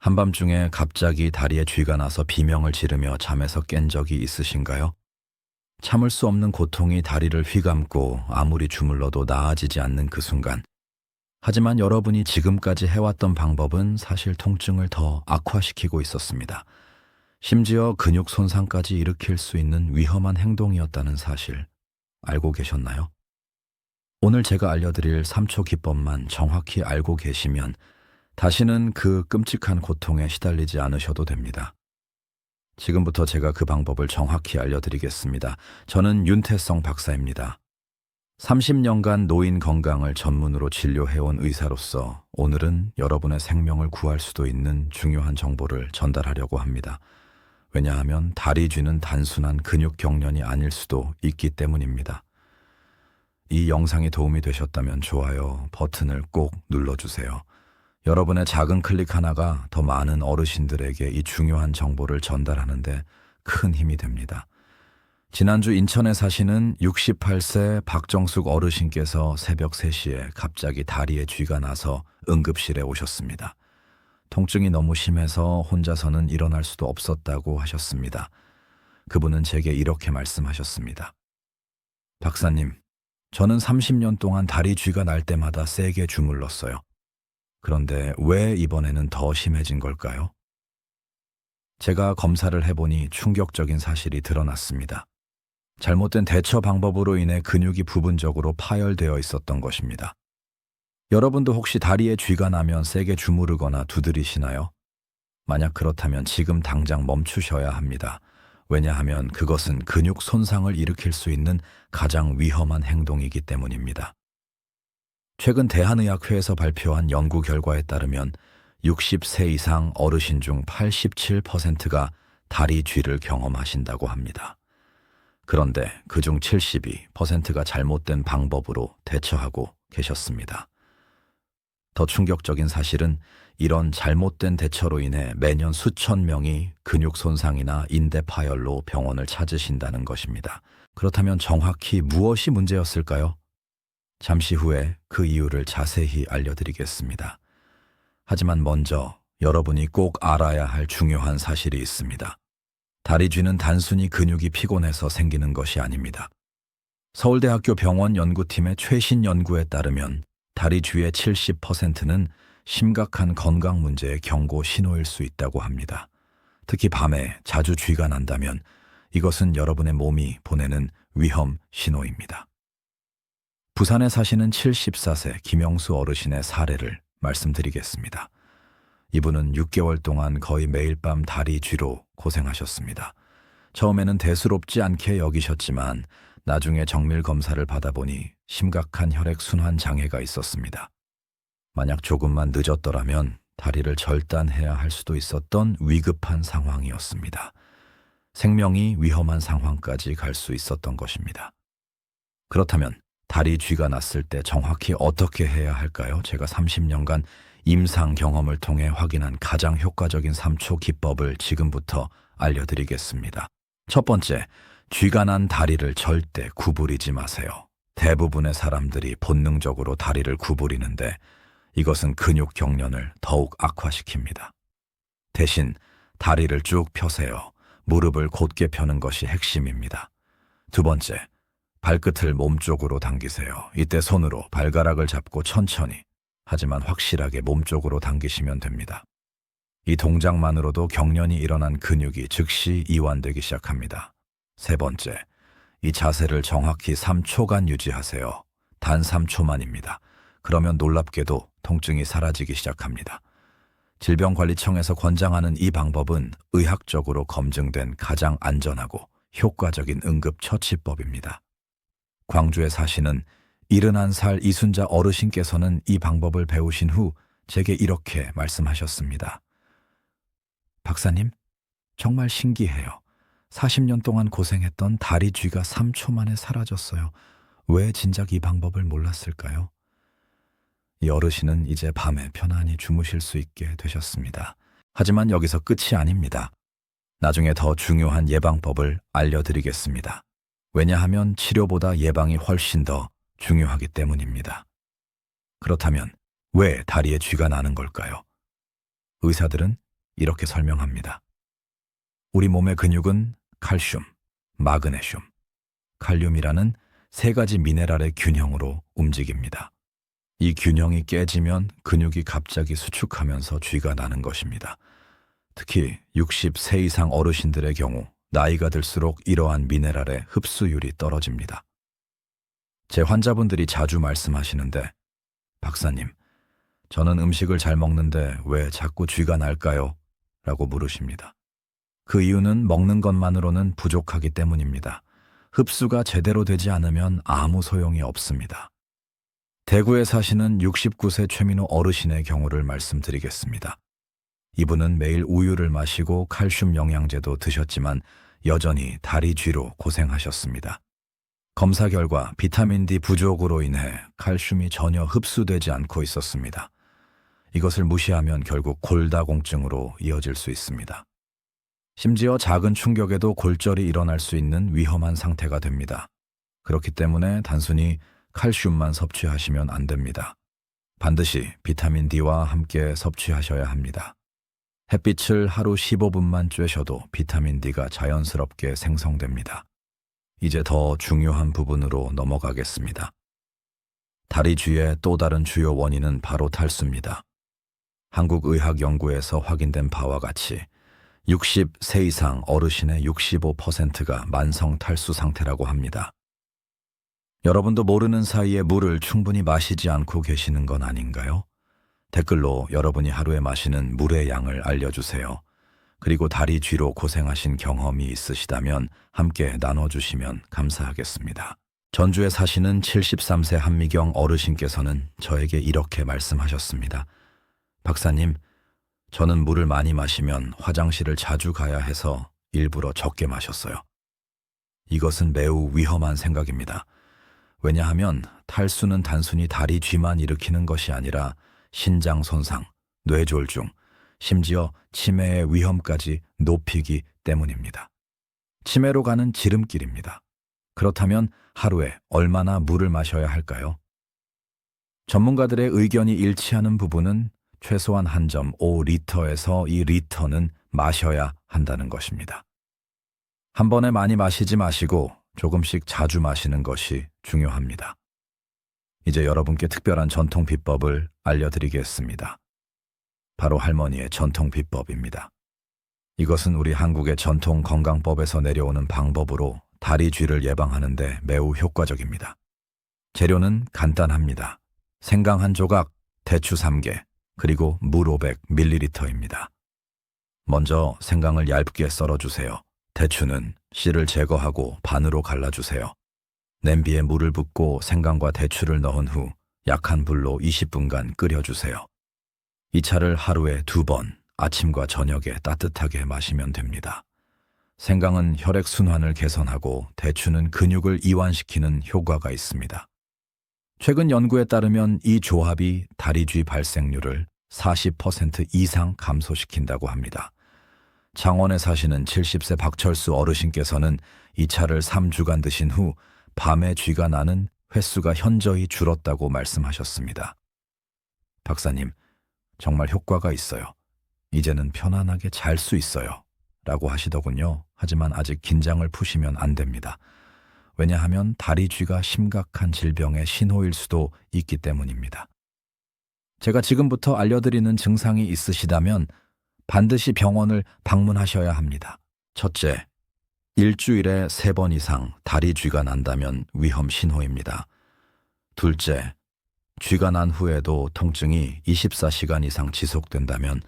한밤중에 갑자기 다리에 쥐가 나서 비명을 지르며 잠에서 깬 적이 있으신가요? 참을 수 없는 고통이 다리를 휘감고 아무리 주물러도 나아지지 않는 그 순간. 하지만 여러분이 지금까지 해왔던 방법은 사실 통증을 더 악화시키고 있었습니다. 심지어 근육 손상까지 일으킬 수 있는 위험한 행동이었다는 사실 알고 계셨나요? 오늘 제가 알려드릴 3초 기법만 정확히 알고 계시면 다시는 그 끔찍한 고통에 시달리지 않으셔도 됩니다. 지금부터 제가 그 방법을 정확히 알려드리겠습니다. 저는 윤태성 박사입니다. 30년간 노인 건강을 전문으로 진료해온 의사로서 오늘은 여러분의 생명을 구할 수도 있는 중요한 정보를 전달하려고 합니다. 왜냐하면 다리 쥐는 단순한 근육 경련이 아닐 수도 있기 때문입니다. 이 영상이 도움이 되셨다면 좋아요 버튼을 꼭 눌러주세요. 여러분의 작은 클릭 하나가 더 많은 어르신들에게 이 중요한 정보를 전달하는데 큰 힘이 됩니다. 지난주 인천에 사시는 68세 박정숙 어르신께서 새벽 3시에 갑자기 다리에 쥐가 나서 응급실에 오셨습니다. 통증이 너무 심해서 혼자서는 일어날 수도 없었다고 하셨습니다. 그분은 제게 이렇게 말씀하셨습니다. 박사님, 저는 30년 동안 다리 쥐가 날 때마다 세게 주물렀어요. 그런데 왜 이번에는 더 심해진 걸까요? 제가 검사를 해보니 충격적인 사실이 드러났습니다. 잘못된 대처 방법으로 인해 근육이 부분적으로 파열되어 있었던 것입니다. 여러분도 혹시 다리에 쥐가 나면 세게 주무르거나 두드리시나요? 만약 그렇다면 지금 당장 멈추셔야 합니다. 왜냐하면 그것은 근육 손상을 일으킬 수 있는 가장 위험한 행동이기 때문입니다. 최근 대한의학회에서 발표한 연구 결과에 따르면 60세 이상 어르신 중 87%가 다리 쥐를 경험하신다고 합니다. 그런데 그중 72%가 잘못된 방법으로 대처하고 계셨습니다. 더 충격적인 사실은 이런 잘못된 대처로 인해 매년 수천 명이 근육 손상이나 인대 파열로 병원을 찾으신다는 것입니다. 그렇다면 정확히 무엇이 문제였을까요? 잠시 후에 그 이유를 자세히 알려드리겠습니다. 하지만 먼저 여러분이 꼭 알아야 할 중요한 사실이 있습니다. 다리 쥐는 단순히 근육이 피곤해서 생기는 것이 아닙니다. 서울대학교 병원 연구팀의 최신 연구에 따르면 다리 쥐의 70%는 심각한 건강 문제의 경고 신호일 수 있다고 합니다. 특히 밤에 자주 쥐가 난다면 이것은 여러분의 몸이 보내는 위험 신호입니다. 부산에 사시는 74세 김영수 어르신의 사례를 말씀드리겠습니다. 이분은 6개월 동안 거의 매일 밤 다리 쥐로 고생하셨습니다. 처음에는 대수롭지 않게 여기셨지만 나중에 정밀 검사를 받아보니 심각한 혈액순환 장애가 있었습니다. 만약 조금만 늦었더라면 다리를 절단해야 할 수도 있었던 위급한 상황이었습니다. 생명이 위험한 상황까지 갈 수 있었던 것입니다. 그렇다면 다리 쥐가 났을 때 정확히 어떻게 해야 할까요? 제가 30년간 임상 경험을 통해 확인한 가장 효과적인 3초 기법을 지금부터 알려드리겠습니다. 첫 번째, 쥐가 난 다리를 절대 구부리지 마세요. 대부분의 사람들이 본능적으로 다리를 구부리는데 이것은 근육 경련을 더욱 악화시킵니다. 대신 다리를 쭉 펴세요. 무릎을 곧게 펴는 것이 핵심입니다. 두 번째, 발끝을 몸쪽으로 당기세요. 이때 손으로 발가락을 잡고 천천히, 하지만 확실하게 몸쪽으로 당기시면 됩니다. 이 동작만으로도 경련이 일어난 근육이 즉시 이완되기 시작합니다. 세 번째, 이 자세를 정확히 3초간 유지하세요. 단 3초만입니다. 그러면 놀랍게도 통증이 사라지기 시작합니다. 질병관리청에서 권장하는 이 방법은 의학적으로 검증된 가장 안전하고 효과적인 응급처치법입니다. 광주에 사시는 71살 이순자 어르신께서는 이 방법을 배우신 후 제게 이렇게 말씀하셨습니다. 박사님, 정말 신기해요. 40년 동안 고생했던 다리 쥐가 3초 만에 사라졌어요. 왜 진작 이 방법을 몰랐을까요? 이 어르신은 이제 밤에 편안히 주무실 수 있게 되셨습니다. 하지만 여기서 끝이 아닙니다. 나중에 더 중요한 예방법을 알려드리겠습니다. 왜냐하면 치료보다 예방이 훨씬 더 중요하기 때문입니다. 그렇다면 왜 다리에 쥐가 나는 걸까요? 의사들은 이렇게 설명합니다. 우리 몸의 근육은 칼슘, 마그네슘, 칼륨이라는 세 가지 미네랄의 균형으로 움직입니다. 이 균형이 깨지면 근육이 갑자기 수축하면서 쥐가 나는 것입니다. 특히 60세 이상 어르신들의 경우 나이가 들수록 이러한 미네랄의 흡수율이 떨어집니다. 제 환자분들이 자주 말씀하시는데, 박사님, 저는 음식을 잘 먹는데 왜 자꾸 쥐가 날까요? 라고 물으십니다. 그 이유는 먹는 것만으로는 부족하기 때문입니다. 흡수가 제대로 되지 않으면 아무 소용이 없습니다. 대구에 사시는 69세 최민호 어르신의 경우를 말씀드리겠습니다. 이분은 매일 우유를 마시고 칼슘 영양제도 드셨지만 여전히 다리 쥐로 고생하셨습니다. 검사 결과 비타민 D 부족으로 인해 칼슘이 전혀 흡수되지 않고 있었습니다. 이것을 무시하면 결국 골다공증으로 이어질 수 있습니다. 심지어 작은 충격에도 골절이 일어날 수 있는 위험한 상태가 됩니다. 그렇기 때문에 단순히 칼슘만 섭취하시면 안 됩니다. 반드시 비타민 D와 함께 섭취하셔야 합니다. 햇빛을 하루 15분만 쬐셔도 비타민 D가 자연스럽게 생성됩니다. 이제 더 중요한 부분으로 넘어가겠습니다. 다리 쥐의 또 다른 주요 원인은 바로 탈수입니다. 한국의학연구에서 확인된 바와 같이 60세 이상 어르신의 65%가 만성 탈수 상태라고 합니다. 여러분도 모르는 사이에 물을 충분히 마시지 않고 계시는 건 아닌가요? 댓글로 여러분이 하루에 마시는 물의 양을 알려주세요. 그리고 다리 쥐로 고생하신 경험이 있으시다면 함께 나눠주시면 감사하겠습니다. 전주에 사시는 73세 한미경 어르신께서는 저에게 이렇게 말씀하셨습니다. 박사님, 저는 물을 많이 마시면 화장실을 자주 가야 해서 일부러 적게 마셨어요. 이것은 매우 위험한 생각입니다. 왜냐하면 탈수는 단순히 다리 쥐만 일으키는 것이 아니라 신장 손상, 뇌졸중, 심지어 치매의 위험까지 높이기 때문입니다. 치매로 가는 지름길입니다. 그렇다면 하루에 얼마나 물을 마셔야 할까요? 전문가들의 의견이 일치하는 부분은 최소한 한 점 5리터에서 2리터는 마셔야 한다는 것입니다. 한 번에 많이 마시지 마시고 조금씩 자주 마시는 것이 중요합니다. 이제 여러분께 특별한 전통 비법을 알려드리겠습니다. 바로 할머니의 전통 비법입니다. 이것은 우리 한국의 전통 건강법에서 내려오는 방법으로 다리 쥐를 예방하는 데 매우 효과적입니다. 재료는 간단합니다. 생강 한 조각, 대추 3개, 그리고 물 500ml입니다. 먼저 생강을 얇게 썰어주세요. 대추는 씨를 제거하고 반으로 갈라주세요. 냄비에 물을 붓고 생강과 대추를 넣은 후 약한 불로 20분간 끓여주세요. 이 차를 하루에 2번, 아침과 저녁에 따뜻하게 마시면 됩니다. 생강은 혈액순환을 개선하고 대추는 근육을 이완시키는 효과가 있습니다. 최근 연구에 따르면 이 조합이 다리쥐 발생률을 40% 이상 감소시킨다고 합니다. 창원에 사시는 70세 박철수 어르신께서는 이 차를 3주간 드신 후 밤에 쥐가 나는 횟수가 현저히 줄었다고 말씀하셨습니다. 박사님, 정말 효과가 있어요. 이제는 편안하게 잘 수 있어요. 라고 하시더군요. 하지만 아직 긴장을 푸시면 안 됩니다. 왜냐하면 다리 쥐가 심각한 질병의 신호일 수도 있기 때문입니다. 제가 지금부터 알려드리는 증상이 있으시다면 반드시 병원을 방문하셔야 합니다. 첫째, 일주일에 3번 이상 다리 쥐가 난다면 위험 신호입니다. 둘째, 쥐가 난 후에도 통증이 24시간 이상 지속된다면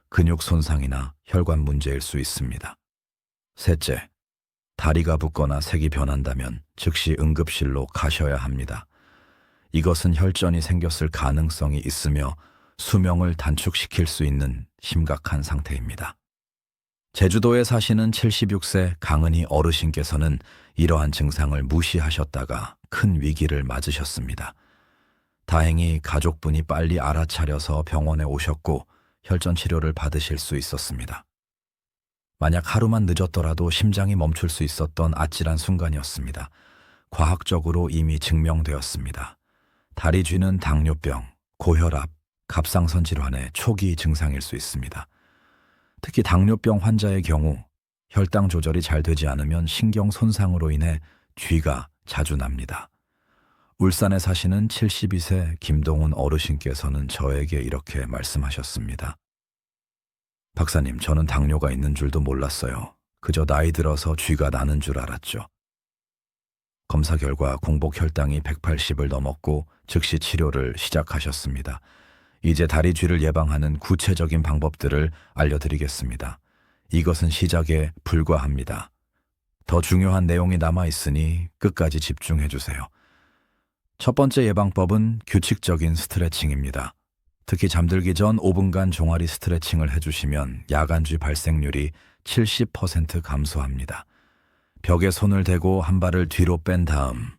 근육 손상이나 혈관 문제일 수 있습니다. 셋째, 다리가 붓거나 색이 변한다면 즉시 응급실로 가셔야 합니다. 이것은 혈전이 생겼을 가능성이 있으며 수명을 단축시킬 수 있는 심각한 상태입니다. 제주도에 사시는 76세 강은희 어르신께서는 이러한 증상을 무시하셨다가 큰 위기를 맞으셨습니다. 다행히 가족분이 빨리 알아차려서 병원에 오셨고 혈전 치료를 받으실 수 있었습니다. 만약 하루만 늦었더라도 심장이 멈출 수 있었던 아찔한 순간이었습니다. 과학적으로 이미 증명되었습니다. 다리 쥐는 당뇨병, 고혈압, 갑상선 질환의 초기 증상일 수 있습니다. 특히 당뇨병 환자의 경우 혈당 조절이 잘 되지 않으면 신경 손상으로 인해 쥐가 자주 납니다. 울산에 사시는 72세 김동훈 어르신께서는 저에게 이렇게 말씀하셨습니다. 박사님, 저는 당뇨가 있는 줄도 몰랐어요. 그저 나이 들어서 쥐가 나는 줄 알았죠. 검사 결과 공복 혈당이 180을 넘었고 즉시 치료를 시작하셨습니다. 이제 다리 쥐를 예방하는 구체적인 방법들을 알려드리겠습니다. 이것은 시작에 불과합니다. 더 중요한 내용이 남아 있으니 끝까지 집중해 주세요. 첫 번째 예방법은 규칙적인 스트레칭입니다. 특히 잠들기 전 5분간 종아리 스트레칭을 해주시면 야간쥐 발생률이 70% 감소합니다. 벽에 손을 대고 한 발을 뒤로 뺀 다음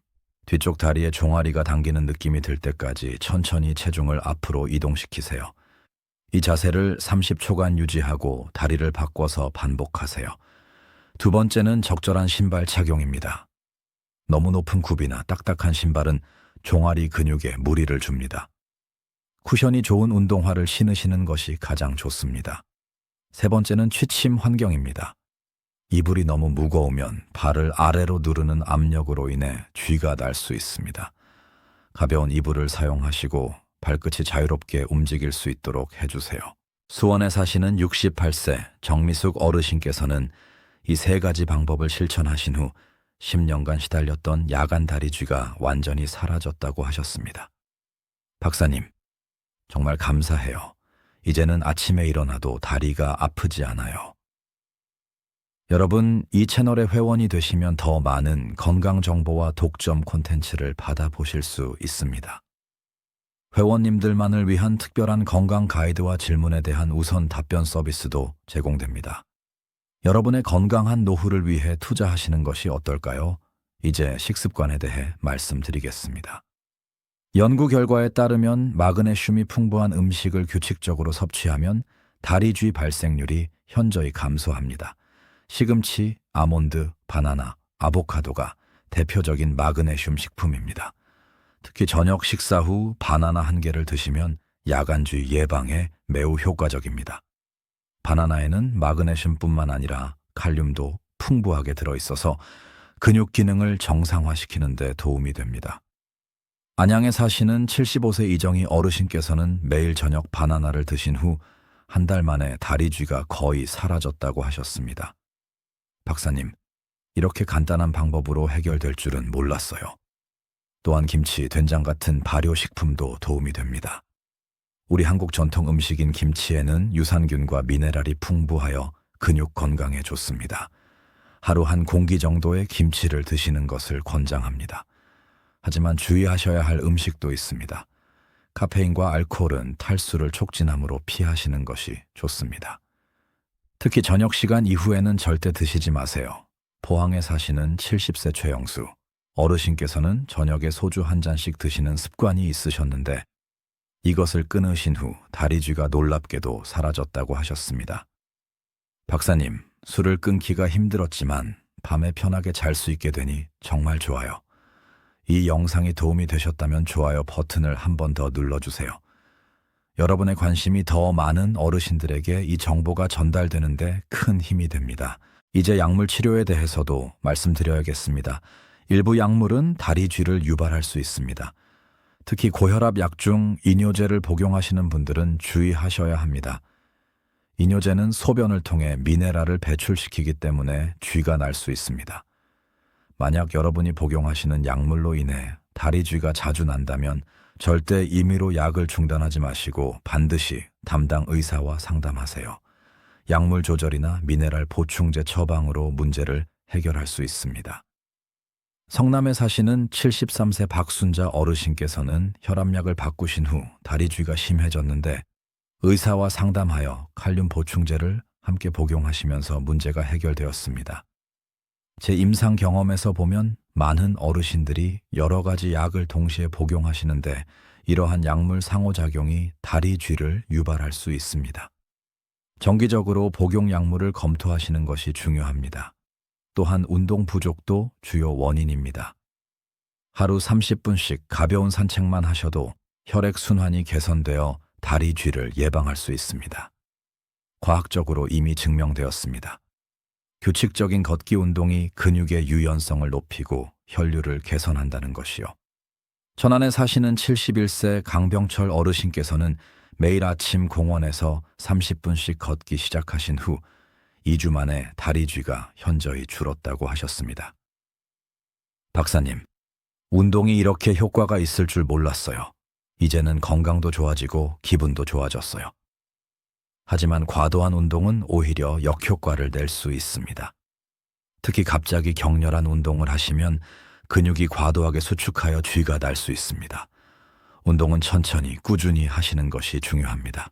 뒤쪽 다리에 종아리가 당기는 느낌이 들 때까지 천천히 체중을 앞으로 이동시키세요. 이 자세를 30초간 유지하고 다리를 바꿔서 반복하세요. 두 번째는 적절한 신발 착용입니다. 너무 높은 굽이나 딱딱한 신발은 종아리 근육에 무리를 줍니다. 쿠션이 좋은 운동화를 신으시는 것이 가장 좋습니다. 세 번째는 취침 환경입니다. 이불이 너무 무거우면 발을 아래로 누르는 압력으로 인해 쥐가 날 수 있습니다. 가벼운 이불을 사용하시고 발끝이 자유롭게 움직일 수 있도록 해주세요. 수원에 사시는 68세 정미숙 어르신께서는 이 세 가지 방법을 실천하신 후 10년간 시달렸던 야간 다리 쥐가 완전히 사라졌다고 하셨습니다. 박사님, 정말 감사해요. 이제는 아침에 일어나도 다리가 아프지 않아요. 여러분, 이 채널의 회원이 되시면 더 많은 건강 정보와 독점 콘텐츠를 받아보실 수 있습니다. 회원님들만을 위한 특별한 건강 가이드와 질문에 대한 우선 답변 서비스도 제공됩니다. 여러분의 건강한 노후를 위해 투자하시는 것이 어떨까요? 이제 식습관에 대해 말씀드리겠습니다. 연구 결과에 따르면 마그네슘이 풍부한 음식을 규칙적으로 섭취하면 다리쥐 발생률이 현저히 감소합니다. 시금치, 아몬드, 바나나, 아보카도가 대표적인 마그네슘 식품입니다. 특히 저녁 식사 후 바나나 한 개를 드시면 야간쥐 예방에 매우 효과적입니다. 바나나에는 마그네슘뿐만 아니라 칼륨도 풍부하게 들어있어서 근육 기능을 정상화시키는 데 도움이 됩니다. 안양에 사시는 75세 이정희 어르신께서는 매일 저녁 바나나를 드신 후 한 달 만에 다리쥐가 거의 사라졌다고 하셨습니다. 박사님, 이렇게 간단한 방법으로 해결될 줄은 몰랐어요. 또한 김치, 된장 같은 발효식품도 도움이 됩니다. 우리 한국 전통 음식인 김치에는 유산균과 미네랄이 풍부하여 근육 건강에 좋습니다. 하루 한 공기 정도의 김치를 드시는 것을 권장합니다. 하지만 주의하셔야 할 음식도 있습니다. 카페인과 알코올은 탈수를 촉진하므로 피하시는 것이 좋습니다. 특히 저녁 시간 이후에는 절대 드시지 마세요. 포항에 사시는 70세 최영수 어르신께서는 저녁에 소주 한 잔씩 드시는 습관이 있으셨는데 이것을 끊으신 후 다리쥐가 놀랍게도 사라졌다고 하셨습니다. 박사님, 술을 끊기가 힘들었지만 밤에 편하게 잘 수 있게 되니 정말 좋아요. 이 영상이 도움이 되셨다면 좋아요 버튼을 한 번 더 눌러주세요. 여러분의 관심이 더 많은 어르신들에게 이 정보가 전달되는데 큰 힘이 됩니다. 이제 약물 치료에 대해서도 말씀드려야겠습니다. 일부 약물은 다리쥐를 유발할 수 있습니다. 특히 고혈압 약 중 이뇨제를 복용하시는 분들은 주의하셔야 합니다. 이뇨제는 소변을 통해 미네랄을 배출시키기 때문에 쥐가 날 수 있습니다. 만약 여러분이 복용하시는 약물로 인해 다리쥐가 자주 난다면 절대 임의로 약을 중단하지 마시고 반드시 담당 의사와 상담하세요. 약물 조절이나 미네랄 보충제 처방으로 문제를 해결할 수 있습니다. 성남에 사시는 73세 박순자 어르신께서는 혈압약을 바꾸신 후 다리쥐가 심해졌는데 의사와 상담하여 칼륨 보충제를 함께 복용하시면서 문제가 해결되었습니다. 제 임상 경험에서 보면 많은 어르신들이 여러 가지 약을 동시에 복용하시는데 이러한 약물 상호작용이 다리쥐를 유발할 수 있습니다. 정기적으로 복용 약물을 검토하시는 것이 중요합니다. 또한 운동 부족도 주요 원인입니다. 하루 30분씩 가벼운 산책만 하셔도 혈액순환이 개선되어 다리쥐를 예방할 수 있습니다. 과학적으로 이미 증명되었습니다. 규칙적인 걷기 운동이 근육의 유연성을 높이고 혈류를 개선한다는 것이요. 천안에 사시는 71세 강병철 어르신께서는 매일 아침 공원에서 30분씩 걷기 시작하신 후 2주 만에 다리 쥐가 현저히 줄었다고 하셨습니다. 박사님, 운동이 이렇게 효과가 있을 줄 몰랐어요. 이제는 건강도 좋아지고 기분도 좋아졌어요. 하지만 과도한 운동은 오히려 역효과를 낼 수 있습니다. 특히 갑자기 격렬한 운동을 하시면 근육이 과도하게 수축하여 쥐가 날 수 있습니다. 운동은 천천히 꾸준히 하시는 것이 중요합니다.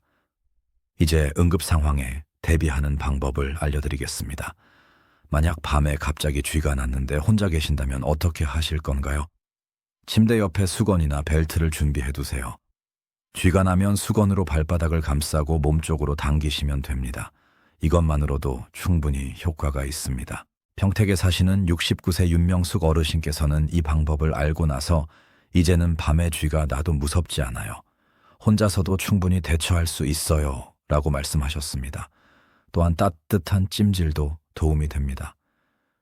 이제 응급 상황에 대비하는 방법을 알려드리겠습니다. 만약 밤에 갑자기 쥐가 났는데 혼자 계신다면 어떻게 하실 건가요? 침대 옆에 수건이나 벨트를 준비해 두세요. 쥐가 나면 수건으로 발바닥을 감싸고 몸쪽으로 당기시면 됩니다. 이것만으로도 충분히 효과가 있습니다. 평택에 사시는 69세 윤명숙 어르신께서는 이 방법을 알고 나서 이제는 밤에 쥐가 나도 무섭지 않아요. 혼자서도 충분히 대처할 수 있어요. 라고 말씀하셨습니다. 또한 따뜻한 찜질도 도움이 됩니다.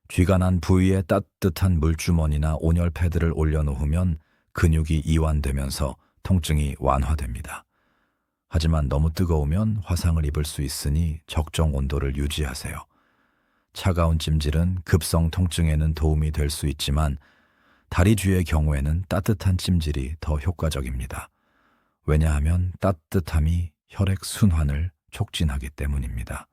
쥐가 난 부위에 따뜻한 물주머니나 온열 패드를 올려놓으면 근육이 이완되면서 통증이 완화됩니다. 하지만 너무 뜨거우면 화상을 입을 수 있으니 적정 온도를 유지하세요. 차가운 찜질은 급성 통증에는 도움이 될 수 있지만 다리 쥐의 경우에는 따뜻한 찜질이 더 효과적입니다. 왜냐하면 따뜻함이 혈액 순환을 촉진하기 때문입니다.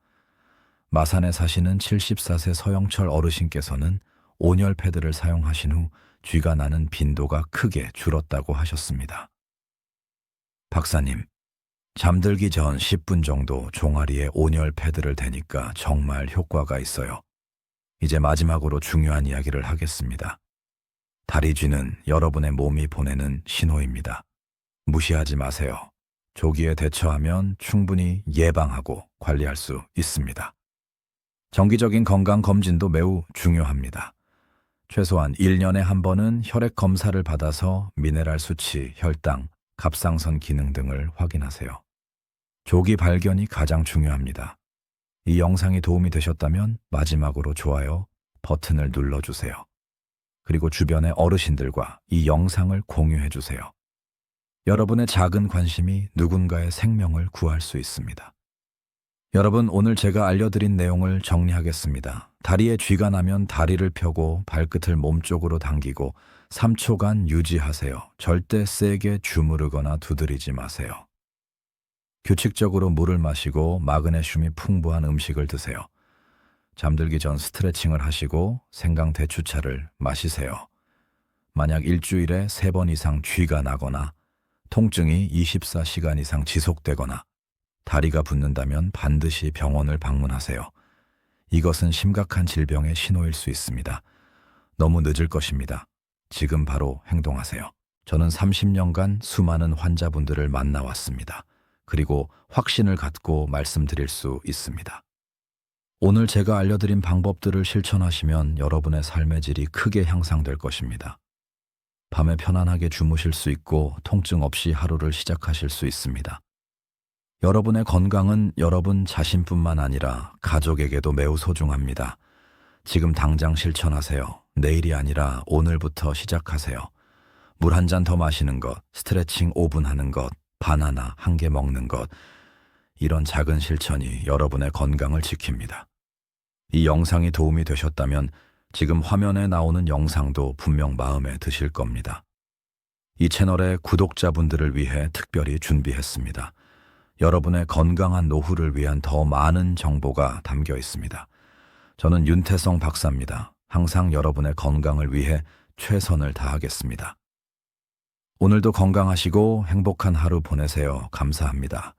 마산에 사시는 74세 서영철 어르신께서는 온열 패드를 사용하신 후 쥐가 나는 빈도가 크게 줄었다고 하셨습니다. 박사님, 잠들기 전 10분 정도 종아리에 온열 패드를 대니까 정말 효과가 있어요. 이제 마지막으로 중요한 이야기를 하겠습니다. 다리 쥐는 여러분의 몸이 보내는 신호입니다. 무시하지 마세요. 조기에 대처하면 충분히 예방하고 관리할 수 있습니다. 정기적인 건강 검진도 매우 중요합니다. 최소한 1년에 한 번은 혈액 검사를 받아서 미네랄 수치, 혈당, 갑상선 기능 등을 확인하세요. 조기 발견이 가장 중요합니다. 이 영상이 도움이 되셨다면 마지막으로 좋아요 버튼을 눌러주세요. 그리고 주변의 어르신들과 이 영상을 공유해주세요. 여러분의 작은 관심이 누군가의 생명을 구할 수 있습니다. 여러분, 오늘 제가 알려드린 내용을 정리하겠습니다. 다리에 쥐가 나면 다리를 펴고 발끝을 몸쪽으로 당기고 3초간 유지하세요. 절대 세게 주무르거나 두드리지 마세요. 규칙적으로 물을 마시고 마그네슘이 풍부한 음식을 드세요. 잠들기 전 스트레칭을 하시고 생강 대추차를 마시세요. 만약 일주일에 3번 이상 쥐가 나거나 통증이 24시간 이상 지속되거나 다리가 붓는다면 반드시 병원을 방문하세요. 이것은 심각한 질병의 신호일 수 있습니다. 너무 늦을 것입니다. 지금 바로 행동하세요. 저는 30년간 수많은 환자분들을 만나왔습니다. 그리고 확신을 갖고 말씀드릴 수 있습니다. 오늘 제가 알려드린 방법들을 실천하시면 여러분의 삶의 질이 크게 향상될 것입니다. 밤에 편안하게 주무실 수 있고 통증 없이 하루를 시작하실 수 있습니다. 여러분의 건강은 여러분 자신뿐만 아니라 가족에게도 매우 소중합니다. 지금 당장 실천하세요. 내일이 아니라 오늘부터 시작하세요. 물 한 잔 더 마시는 것, 스트레칭 5분 하는 것, 바나나 1개 먹는 것, 이런 작은 실천이 여러분의 건강을 지킵니다. 이 영상이 도움이 되셨다면 지금 화면에 나오는 영상도 분명 마음에 드실 겁니다. 이 채널의 구독자분들을 위해 특별히 준비했습니다. 여러분의 건강한 노후를 위한 더 많은 정보가 담겨 있습니다. 저는 윤태성 박사입니다. 항상 여러분의 건강을 위해 최선을 다하겠습니다. 오늘도 건강하시고 행복한 하루 보내세요. 감사합니다.